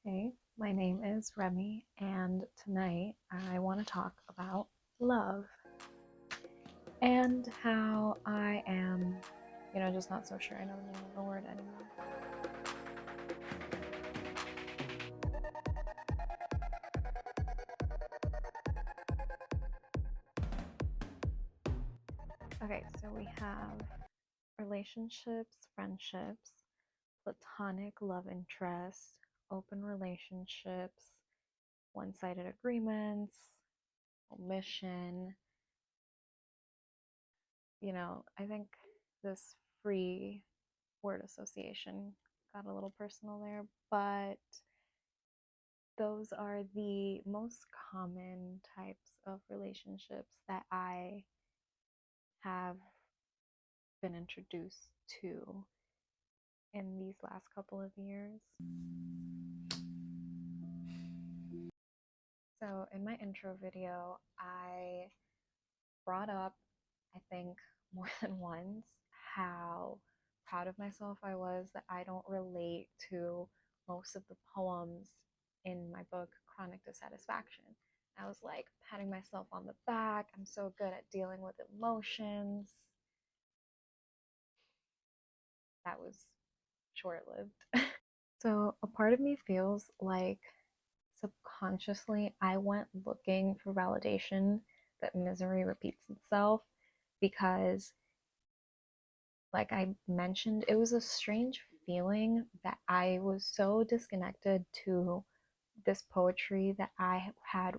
Hey, my name is Remy, and tonight I want to talk about love and how I am, just not so sure I know the meaning of the word anymore. Okay, so we have relationships, friendships, platonic love interest, open relationships, one sided agreements, omission. I think this free word association got a little personal there, but those are the most common types of relationships that I have been introduced to in these last couple of years. So, in my intro video, I brought up, I think, more than once, how proud of myself I was that I don't relate to most of the poems in my book, Chronic Dissatisfaction. I was like patting myself on the back. I'm so good at dealing with emotions. That was short lived. So, a part of me feels like subconsciously I went looking for validation that misery repeats itself because, like I mentioned, it was a strange feeling that I was so disconnected to this poetry that I had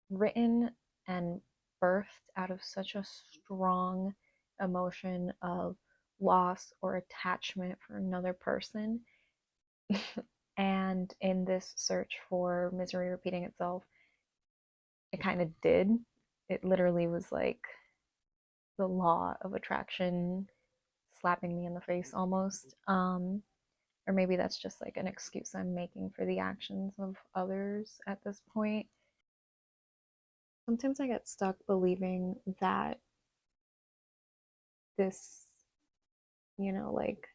written and birthed out of such a strong emotion of loss or attachment for another person. And in this search for misery repeating itself, it kind of did. It literally was like the law of attraction slapping me in the face almost. Or maybe that's just like an excuse I'm making for the actions of others at this point. Sometimes I get stuck believing that this, like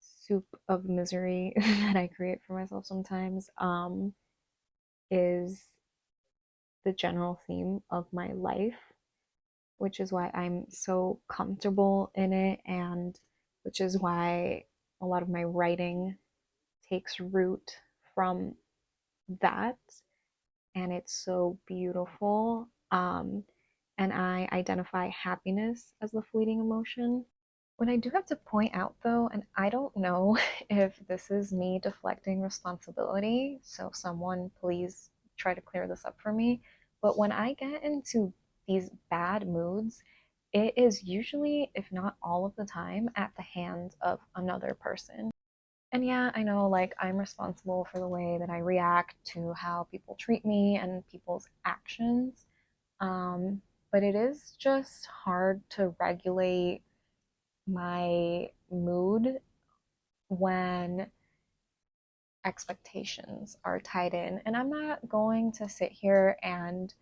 soup of misery that I create for myself sometimes is the general theme of my life, which is why I'm so comfortable in it, and which is why a lot of my writing takes root from that. And it's so beautiful. And I identify happiness as the fleeting emotion. What I do have to point out though, and I don't know if this is me deflecting responsibility, so someone please try to clear this up for me, but when I get into these bad moods, it is usually, if not all of the time, at the hands of another person. And yeah, I know like I'm responsible for the way that I react to how people treat me and people's actions. But it is just hard to regulate my mood when expectations are tied in. And I'm not going to sit here and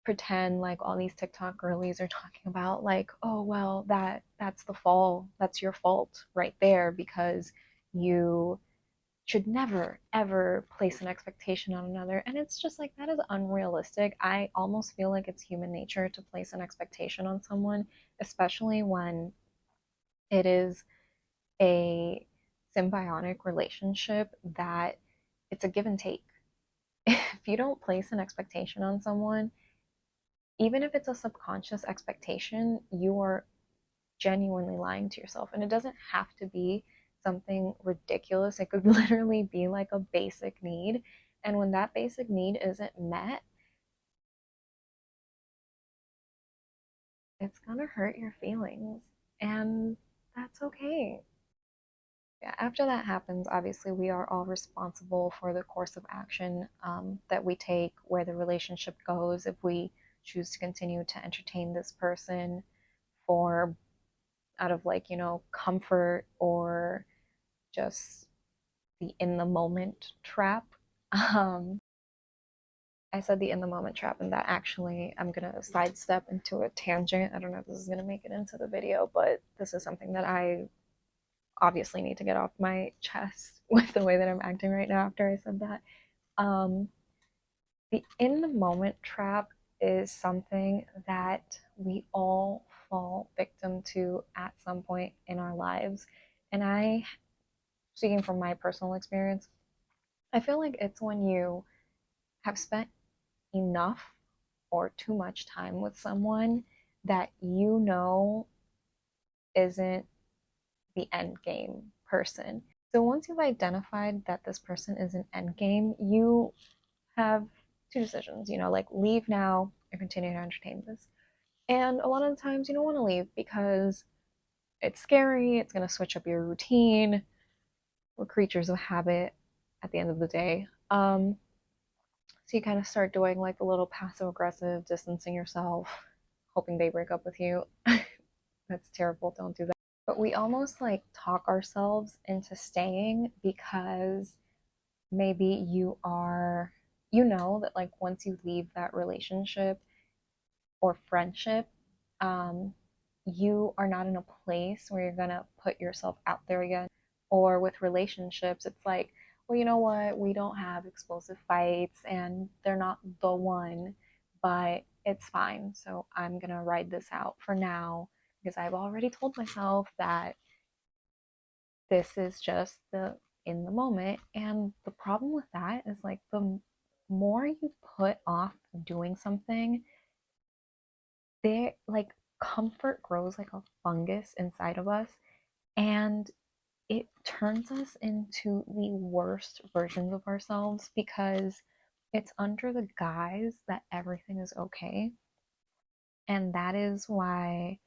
pretend like all these TikTok girlies are talking about like, oh well, that's the fall, that's your fault right there because you should never ever place an expectation on another. And it's just like that is unrealistic. I almost feel like it's human nature to place an expectation on someone, especially when it is a symbiotic relationship that it's a give and take. If you don't place an expectation on someone, even if it's a subconscious expectation, you are genuinely lying to yourself. And it doesn't have to be something ridiculous, it could literally be like a basic need. And when that basic need isn't met, it's gonna hurt your feelings. And that's okay. Yeah, after that happens, obviously, we are all responsible for the course of action that we take, where the relationship goes, if we choose to continue to entertain this person for out of like, comfort or just the in the moment trap. Um, I said the in the moment trap, and that actually I'm gonna sidestep into a tangent. I don't know if this is gonna make it into the video, but this is something that I obviously need to get off my chest with the way that I'm acting right now after I said that. Um, the in the moment trap is something that we all fall victim to at some point in our lives. And I, speaking from my personal experience, I feel like it's when you have spent enough or too much time with someone that you know isn't the end game person. So once you've identified that this person is an end game, you have two decisions, like leave now or continue to entertain this. And a lot of the times you don't want to leave because it's scary, it's going to switch up your routine. We're creatures of habit at the end of the day. So you kind of start doing like a little passive aggressive, distancing yourself, hoping they break up with you. That's terrible. Don't do that. But we almost like talk ourselves into staying because maybe you know that like once you leave that relationship or friendship, um, you are not in a place where you're gonna put yourself out there again. Or with relationships, it's like, well, you know what? We don't have explosive fights and they're not the one, but it's fine. So I'm gonna ride this out for now because I've already told myself that this is just the in the moment. And the problem with that is like the more you put off doing something, they like comfort grows like a fungus inside of us, and it turns us into the worst versions of ourselves because it's under the guise that everything is okay. And that is why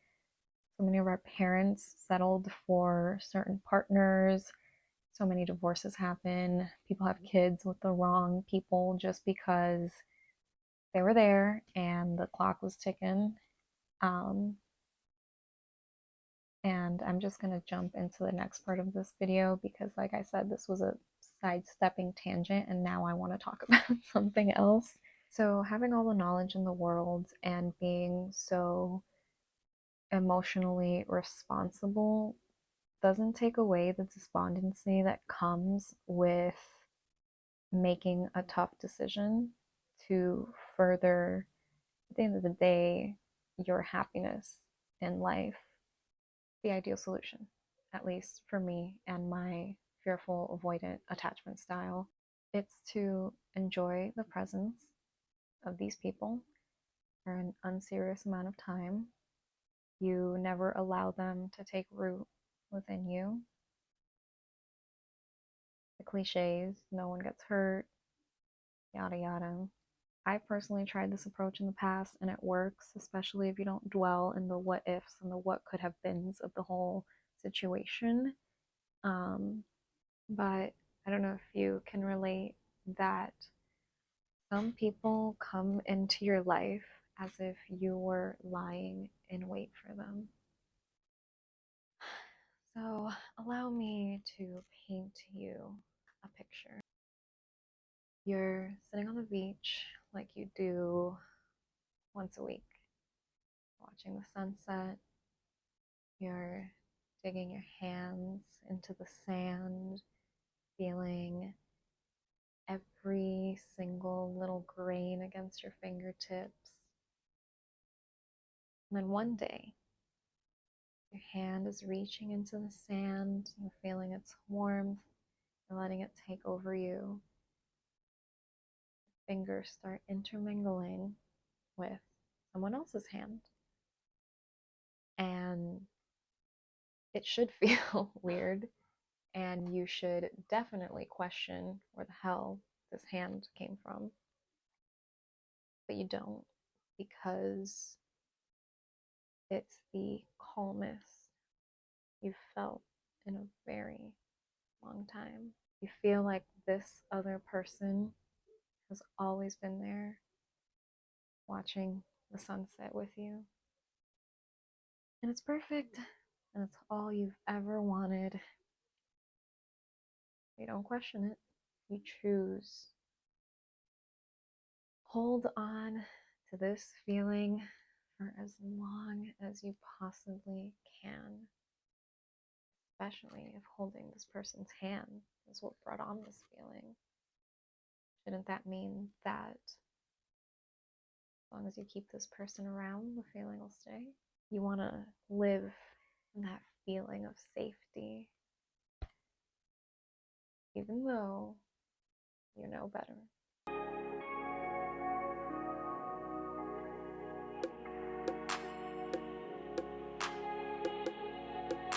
so many of our parents settled for certain partners. So many divorces happen. People have kids with the wrong people just because they were there and the clock was ticking. Um, and I'm just going to jump into the next part of this video because, like I said, this was a sidestepping tangent and now I want to talk about something else. So, having all the knowledge in the world and being so emotionally responsible doesn't take away the despondency that comes with making a tough decision to further, at the end of the day, your happiness in life. The ideal solution, at least for me and my fearful avoidant attachment style. It's to enjoy the presence of these people for an unserious amount of time. You never allow them to take root within you. The cliches, no one gets hurt, yada yada. I personally tried this approach in the past and it works, especially if you don't dwell in the what ifs and the what could have beens of the whole situation. Um, but I don't know if you can relate that some people come into your life as if you were lying in wait for them. So allow me to paint you a picture. You're sitting on the beach like you do once a week, watching the sunset. You're digging your hands into the sand, feeling every single little grain against your fingertips. And then one day, your hand is reaching into the sand, you're feeling its warmth, you're letting it take over you. Fingers start intermingling with someone else's hand. And it should feel weird, and you should definitely question where the hell this hand came from. But you don't, because it's the calmest you've felt in a very long time. You feel like this other person has always been there watching the sunset with you. And it's perfect. And it's all you've ever wanted. You don't question it. You choose. Hold on to this feeling for as long as you possibly can. especially if holding this person's hand is what brought on this feeling, shouldn't that mean that as long as you keep this person around, the feeling will stay? You want to live in that feeling of safety, even though you know better.